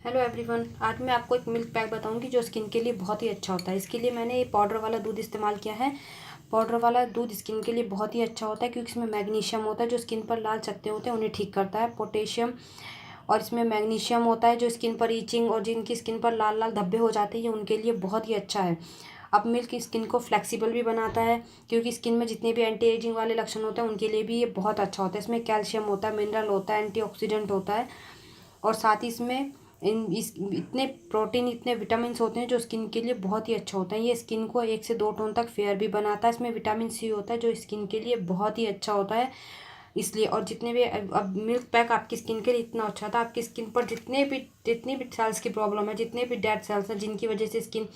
Hello everyone, आज मैं आपको एक मिल्क पैक बताऊंगी जो स्किन के लिए बहुत ही अच्छा होता है। इसके लिए मैंने ये पाउडर वाला दूध इस्तेमाल किया है। पाउडर वाला दूध स्किन के लिए बहुत ही अच्छा होता है क्योंकि इसमें मैग्नीशियम होता है जो स्किन पर लाल चकत्ते होते हैं उन्हें ठीक करता है। पोटेशियम और इसमें मैग्नीशियम होता है जो स्किन पर ईचिंग और जिनकी स्किन पर लाल लाल धब्बे हो जाते हैं उनके लिए बहुत ही अच्छा है। अब मिल्क स्किन को फ्लेक्सिबल भी बनाता है क्योंकि स्किन में जितने भी एंटी एजिंग वाले लक्षण होते हैं उनके लिए भी ये बहुत अच्छा होता है। इसमें कैल्शियम होता है, मिनरल होता है, एंटीऑक्सीडेंट होता है और साथ ही इसमें इतने प्रोटीन, इतने विटामिन होते हैं जो स्किन के लिए बहुत ही अच्छा होता है। ये स्किन को 1 से 2 टोन तक फेयर भी बनाता है। इसमें विटामिन सी होता है जो स्किन के लिए बहुत ही अच्छा होता है। इसलिए और जितने भी अब मिल्क पैक आपकी स्किन के लिए इतना अच्छा था, आपकी स्किन पर जितनी भी सेल्स की प्रॉब्लम है, जितने भी डेड सेल्स हैं जिनकी वजह से स्किन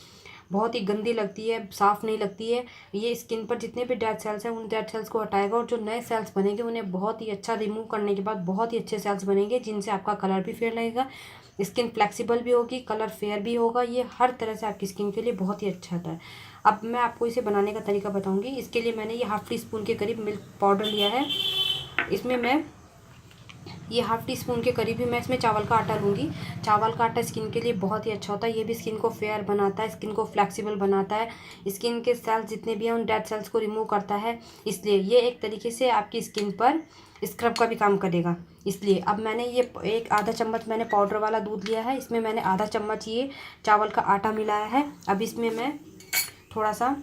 बहुत ही गंदी लगती है, साफ़ नहीं लगती है, ये स्किन पर जितने भी डेड सेल्स हैं उन डेड सेल्स को हटाएगा और जो नए सेल्स बनेंगे उन्हें बहुत ही अच्छा रिमूव करने के बाद बहुत ही अच्छे सेल्स बनेंगे जिनसे आपका कलर भी फेयर लगेगा, स्किन फ्लेक्सिबल भी होगी, कलर फेयर भी होगा। ये हर तरह से आपकी स्किन के लिए बहुत ही अच्छा होता है। अब मैं आपको इसे बनाने का तरीका बताऊंगी। इसके लिए मैंने ये हाफ़ टी स्पून के करीब मिल्क पाउडर लिया है। इसमें मैं ये हाफ़ टी स्पून के करीब ही मैं इसमें चावल का आटा लूँगी। चावल का आटा स्किन के लिए बहुत ही अच्छा होता है। ये भी स्किन को फेयर बनाता है, स्किन को फ्लेक्सिबल बनाता है, स्किन के सेल्स जितने भी हैं उन डेड सेल्स को रिमूव करता है। इसलिए ये एक तरीके से आपकी स्किन पर स्क्रब का भी काम करेगा। इसलिए अब मैंने ये एक आधा चम्मच मैंने पाउडर वाला दूध लिया है। इसमें मैंने आधा चम्मच ये चावल का आटा मिलाया है। अब इसमें मैं थोड़ा सा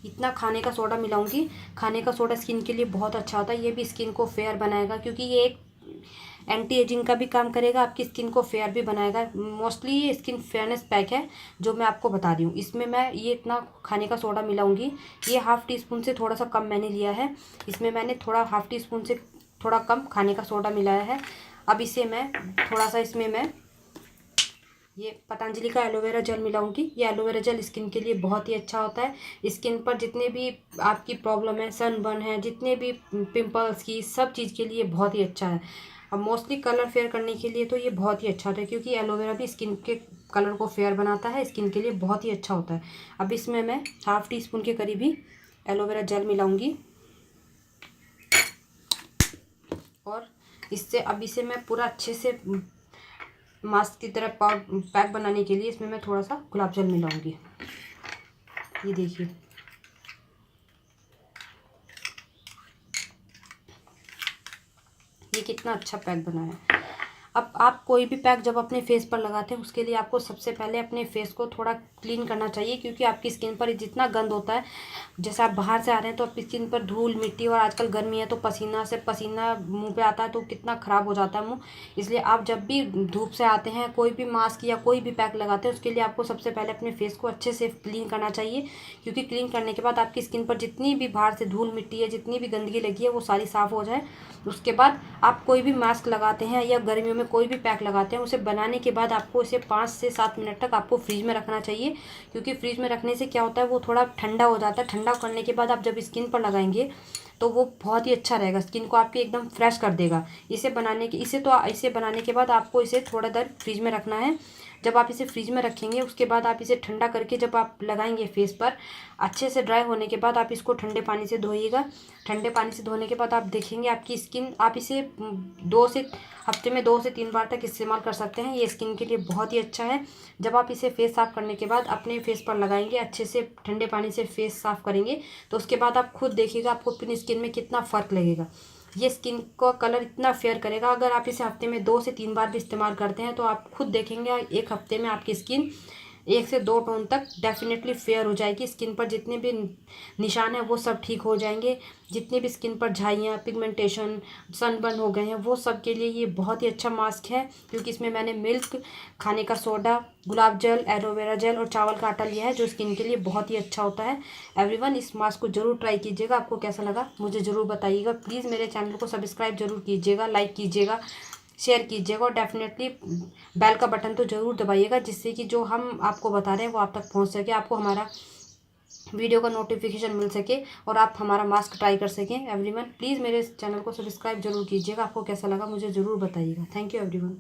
इतना खाने का सोडा मिलाऊंगी। खाने का सोडा स्किन के लिए बहुत अच्छा होता है। ये भी स्किन को फेयर बनाएगा क्योंकि ये एक एंटी एजिंग का भी काम करेगा, आपकी स्किन को फेयर भी बनाएगा। मोस्टली ये स्किन फेयरनेस पैक है जो मैं आपको बता रही हूँ। इसमें मैं ये इतना खाने का सोडा मिलाऊंगी। ये हाफ़ टी स्पून से थोड़ा सा कम मैंने लिया है। इसमें मैंने थोड़ा हाफ़ टी स्पून से थोड़ा कम खाने का सोडा मिलाया है। अब इसे मैं थोड़ा सा इसमें मैं ये पतंजलि का एलोवेरा जेल मिलाऊंगी। ये एलोवेरा जेल स्किन के लिए बहुत ही अच्छा होता है। स्किन पर जितने भी आपकी प्रॉब्लम है, सनबर्न है, जितने भी पिंपल्स की, सब चीज़ के लिए बहुत ही अच्छा है। अब मोस्टली कलर फेयर करने के लिए तो ये बहुत ही अच्छा होता है क्योंकि एलोवेरा भी स्किन के कलर को फेयर बनाता है, स्किन के लिए बहुत ही अच्छा होता है। अब इसमें मैं हाफ़ टी स्पून के करीब ही एलोवेरा जेल मिलाऊंगी और इससे अब इसे मैं पूरा अच्छे से मास्क की तरह पैक बनाने के लिए इसमें मैं थोड़ा सा गुलाब जल मिलाऊंगी। ये देखिए, ये कितना अच्छा पैक बना है। अब आप कोई भी पैक जब अपने फेस पर लगाते हैं उसके लिए आपको सबसे पहले अपने फेस को थोड़ा क्लीन करना चाहिए क्योंकि आपकी स्किन पर जितना गंद होता है, जैसे आप बाहर से आ रहे हैं तो आपकी स्किन पर धूल मिट्टी और आजकल गर्मी है तो पसीना से पसीना मुंह पे आता है तो कितना ख़राब हो जाता है मुंह। इसलिए आप जब भी धूप से आते हैं, कोई भी मास्क या कोई भी पैक लगाते हैं उसके लिए आपको सबसे पहले अपने फेस को अच्छे से क्लीन करना चाहिए क्योंकि क्लीन करने के बाद आपकी स्किन पर जितनी भी बाहर से धूल मिट्टी है, जितनी भी गंदगी लगी है वो सारी साफ़ हो जाए। उसके बाद आप कोई भी मास्क लगाते हैं या गर्मियों में कोई भी पैक लगाते हैं, उसे बनाने के बाद आपको इसे 5 से 7 मिनट तक आपको फ्रीज में रखना चाहिए क्योंकि फ्रीज में रखने से क्या होता है वो थोड़ा ठंडा हो जाता है। ठंडा करने के बाद आप जब स्किन पर लगाएंगे तो वो बहुत ही अच्छा रहेगा, स्किन को आपकी एकदम फ्रेश कर देगा। इसे बनाने के बाद आपको इसे थोड़ा देर फ्रीज में रखना है। जब आप इसे फ्रीज में रखेंगे उसके बाद आप इसे ठंडा करके जब आप लगाएंगे फेस पर, अच्छे से ड्राई होने के बाद आप इसको ठंडे पानी से धोइएगा। ठंडे पानी से धोने के बाद आप देखेंगे आपकी स्किन, आप इसे हफ्ते में 2 से 3 बार तक इस्तेमाल कर सकते हैं। ये स्किन के लिए बहुत ही अच्छा है। जब आप इसे फेस साफ़ करने के बाद अपने फेस पर लगाएंगे, अच्छे से ठंडे पानी से फेस साफ़ करेंगे तो उसके बाद आप खुद देखिएगा आपको अपनी स्किन में कितना फ़र्क लगेगा। ये स्किन का कलर इतना फेयर करेगा। अगर आप इसे हफ्ते में 2 से 3 बार भी इस्तेमाल करते हैं तो आप खुद देखेंगे एक हफ्ते में आपकी स्किन 1 से 2 टोन तक डेफिनेटली फेयर हो जाएगी। स्किन पर जितने भी निशान हैं वो सब ठीक हो जाएंगे। जितने भी स्किन पर झाइयाँ, पिगमेंटेशन, सनबर्न हो गए हैं वो सब के लिए ये बहुत ही अच्छा मास्क है क्योंकि इसमें मैंने मिल्क, खाने का सोडा, गुलाब जल, एलोवेरा जेल और चावल का आटा लिया है जो स्किन के लिए बहुत ही अच्छा होता है। एवरीवन, इस मास्क को जरूर ट्राई कीजिएगा। आपको कैसा लगा मुझे ज़रूर बताइएगा। प्लीज़ मेरे चैनल को सब्सक्राइब जरूर कीजिएगा, लाइक कीजिएगा, शेयर कीजिएगा और डेफिनेटली बेल का बटन तो ज़रूर दबाइएगा जिससे कि जो हम आपको बता रहे हैं वो आप तक पहुंच सके, आपको हमारा वीडियो का नोटिफिकेशन मिल सके और आप हमारा मास्क ट्राई कर सकें। एवरीवन, प्लीज़ मेरे चैनल को सब्सक्राइब जरूर कीजिएगा। आपको कैसा लगा मुझे ज़रूर बताइएगा। Thank you everyone.